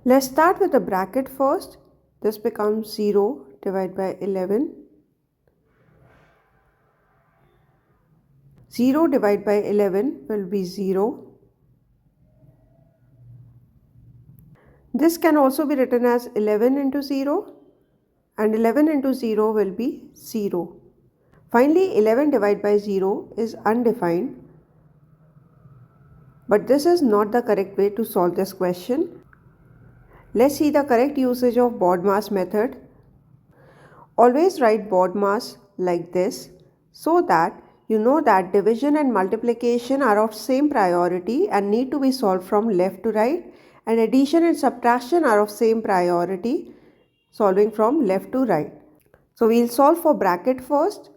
Let's start with the bracket first. This becomes 0 divided by 11. 0 divided by 11 will be 0. This can also be written as 11 into 0, and 11 into 0 will be 0. Finally, 11 divided by 0 is undefined, but this is not the correct way to solve this question. Let's see the correct usage of BODMAS method. Always write BODMAS like this so that you know that division and multiplication are of same priority and need to be solved from left to right, and addition and subtraction are of same priority, solving from left to right. So we'll solve for bracket first.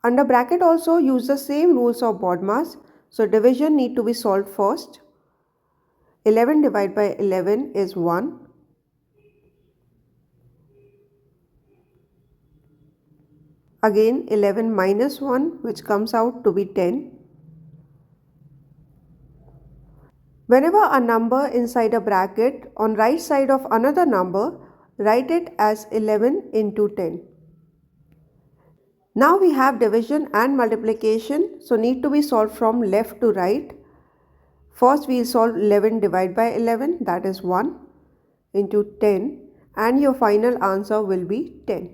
Under bracket also use the same rules of BODMAS. So division need to be solved first. 11 divided by 11 is 1. Again 11 minus 1, which comes out to be 10. Whenever a number inside a bracket on right side of another number, write it as 11 into 10. Now we have division and multiplication, so need to be solved from left to right. First we will solve 11 divided by 11, that is 1, into 10, and your final answer will be 10.